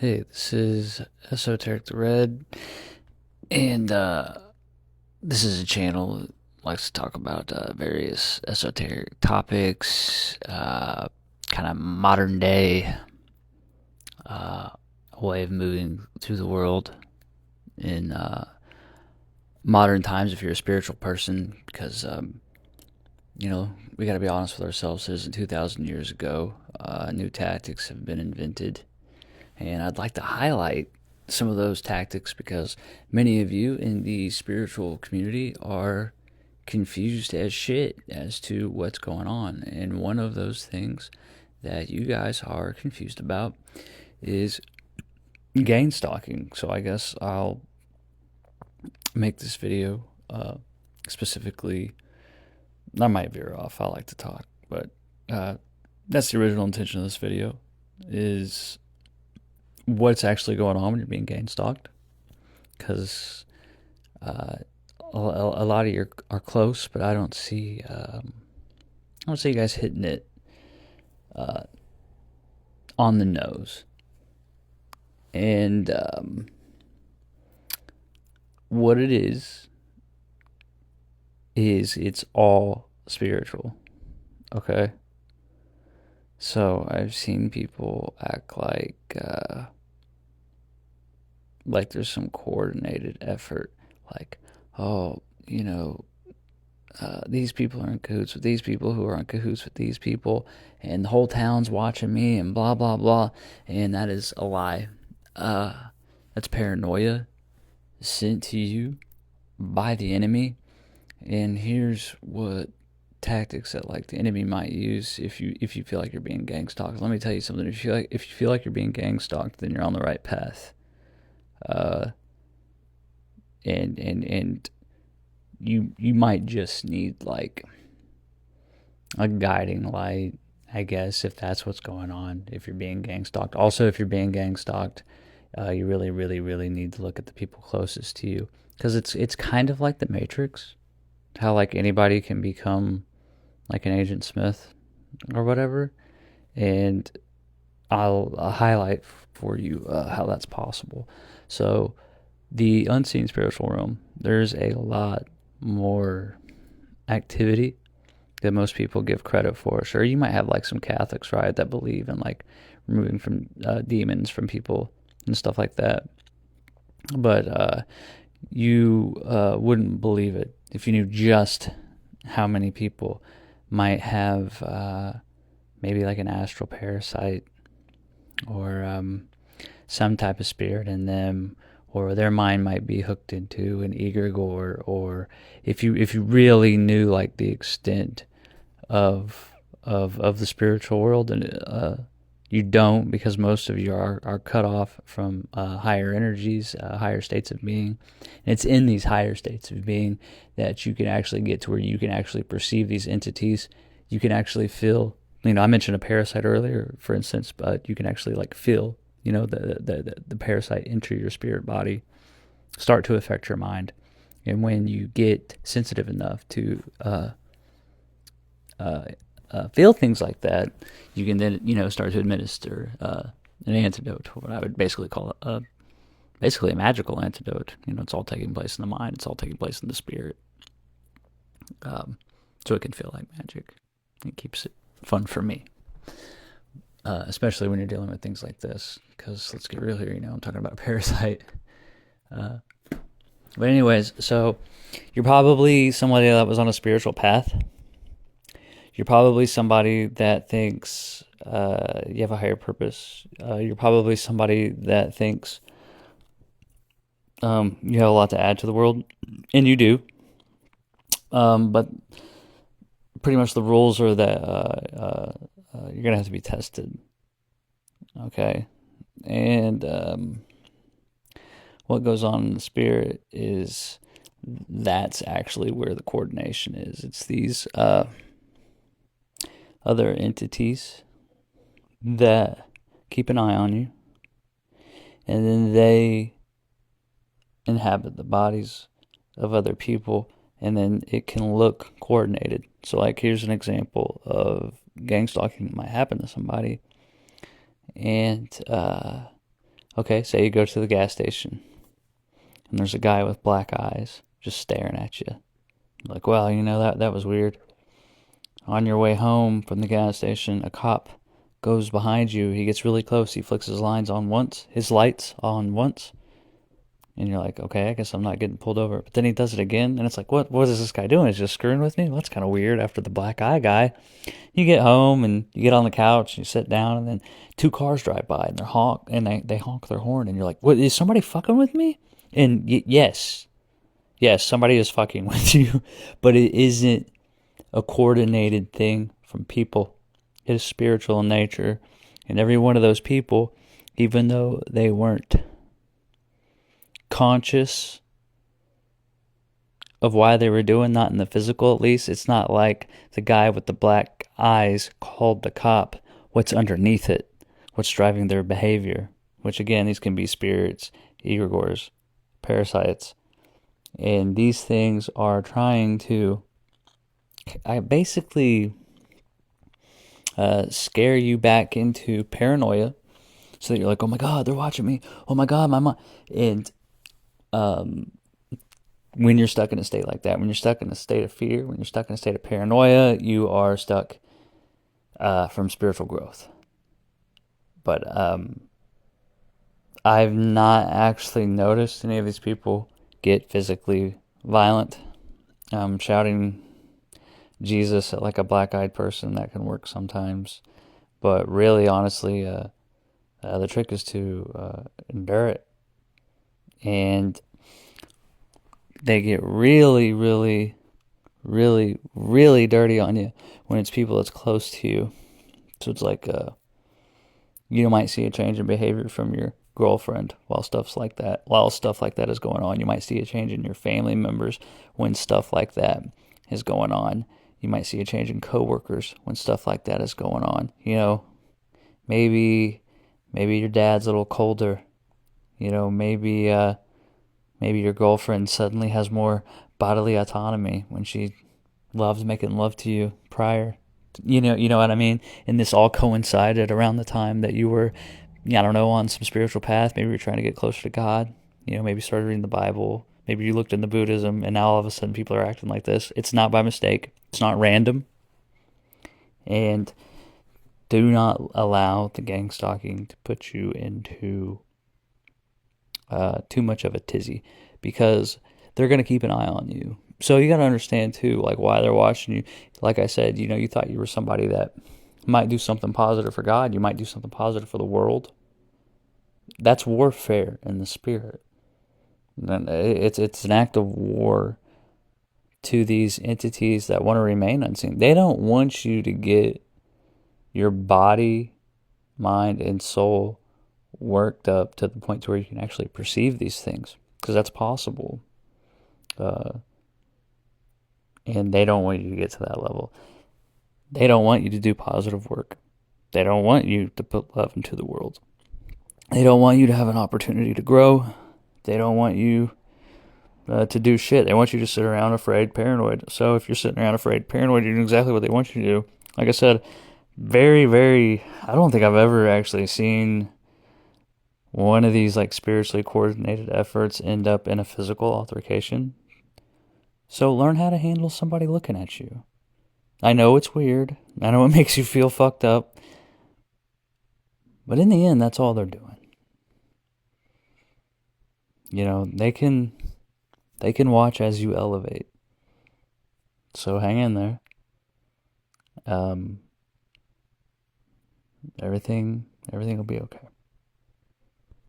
Hey, this is Esoteric the Red, and this is a channel that likes to talk about various esoteric topics, kind of modern day uh, way of moving through the world in modern times if you're a spiritual person, because, we got to be honest with ourselves. It isn't 2,000 years ago. New tactics have been invented. And I'd like to highlight some of those tactics because many of you in the spiritual community are confused as shit as to what's going on. And one of those things that you guys are confused about is gang stalking. So I guess I'll make this video specifically. I might veer off. I like to talk, but that's the original intention of this video is what's actually going on when you're being gang stalked, because a lot of you are close, but I don't see you guys hitting it uh, on the nose. And what it is it's all spiritual. Okay, so I've seen people act like there's some coordinated effort, like, oh, these people are in cahoots with these people who are in cahoots with these people, and the whole town's watching me, and blah, blah, blah. And that is a lie. Uh, that's paranoia sent to you by the enemy. And here's what tactics that like the enemy might use if you feel like you're being gang stalked. Let me tell you something. If you feel like you're being gang stalked, then you're on the right path. Uh, and you might just need like a guiding light, I guess, if that's what's going on. If you're being gang stalked, also if you're being gang stalked, you really, really, really need to look at the people closest to you, because it's kind of like the Matrix, how like anybody can become like an Agent Smith or whatever, and I'll highlight for you how that's possible. So the unseen spiritual realm, there's a lot more activity that most people give credit for. Sure, you might have like some Catholics, right, that believe in like removing from demons from people and stuff like that. But you wouldn't believe it if you knew just how many people might have maybe like an astral parasite or some type of spirit in them, or their mind might be hooked into an egregore, or if you really knew like the extent of the spiritual world, and you don't, because most of you are cut off from higher energies, higher states of being. And it's in these higher states of being that you can actually get to where you can actually perceive these entities. You can actually feel, I mentioned a parasite earlier, for instance, but you can actually like feel, the parasite enter your spirit body, start to affect your mind. And when you get sensitive enough to feel things like that, you can then start to administer an antidote, what I would basically call basically a magical antidote. It's all taking place in the mind. It's all taking place in the spirit. So it can feel like magic. It keeps it fun for me, especially when you're dealing with things like this. Because let's get real here. I'm talking about a parasite. But anyways, so you're probably somebody that was on a spiritual path. You're probably somebody that thinks you have a higher purpose. You're probably somebody that thinks you have a lot to add to the world, and you do. But pretty much the rules are that you're going to have to be tested. Okay? And what goes on in the spirit is that's actually where the coordination is. It's these other entities that keep an eye on you, and then they inhabit the bodies of other people, and then it can look coordinated. So like, here's an example of gang stalking that might happen to somebody, and Okay, say you go to the gas station and there's a guy with black eyes just staring at you. Like, well, that was weird. On your way home from the gas station, a cop goes behind you. He gets really close. He flicks his lights on once, and you're like, okay, I guess I'm not getting pulled over. But then he does it again, and it's like, what is this guy doing? He's just screwing with me? Well, that's kind of weird after the black eye guy. You get home, and you get on the couch, and you sit down, and then two cars drive by, and they honk their horn, and you're like, what, is somebody fucking with me? And yes, somebody is fucking with you, but it isn't a coordinated thing from people. It is spiritual in nature. And every one of those people, even though they weren't conscious of why they were doing, not in the physical at least, it's not like the guy with the black eyes called the cop. What's underneath it? What's driving their behavior? Which again, these can be spirits, egregores, parasites. And these things are trying to basically scare you back into paranoia, so that you're like, oh my god, they're watching me. Oh my god, my mom. And when you're stuck in a state like that, when you're stuck in a state of fear, when you're stuck in a state of paranoia, you are stuck from spiritual growth. But I've not actually noticed any of these people get physically violent. Shouting Jesus at like a black-eyed person, that can work sometimes. But really, honestly, the trick is to endure it. And they get really, really, really, really dirty on you when it's people that's close to you. So it's like you might see a change in behavior from your girlfriend while stuff like that is going on. You might see a change in your family members when stuff like that is going on. You might see a change in coworkers when stuff like that is going on. Maybe your dad's a little colder. Maybe your girlfriend suddenly has more bodily autonomy when she loves making love to you prior. You know what I mean? And this all coincided around the time that you were, I don't know, on some spiritual path. Maybe you're trying to get closer to God. Maybe you started reading the Bible. Maybe you looked into Buddhism, and now all of a sudden people are acting like this. It's not by mistake. It's not random. And do not allow the gang stalking to put you into too much of a tizzy, because they're going to keep an eye on you. So you got to understand too, like, why they're watching you. Like I said, you thought you were somebody that might do something positive for God. You might do something positive for the world. That's warfare in the spirit. And it's an act of war to these entities that want to remain unseen. They don't want you to get your body, mind, and soul worked up to the point to where you can actually perceive these things, because that's possible. And they don't want you to get to that level. They don't want you to do positive work. They don't want you to put love into the world. They don't want you to have an opportunity to grow. They don't want you to do shit. They want you to sit around afraid, paranoid. So if you're sitting around afraid, paranoid, you're doing exactly what they want you to do. Like I said, very, very, I don't think I've ever actually seen one of these like spiritually coordinated efforts end up in a physical altercation. So learn how to handle somebody looking at you. I know it's weird. I know it makes you feel fucked up. But in the end, that's all they're doing. They can watch as you elevate. So hang in there. Everything will be okay.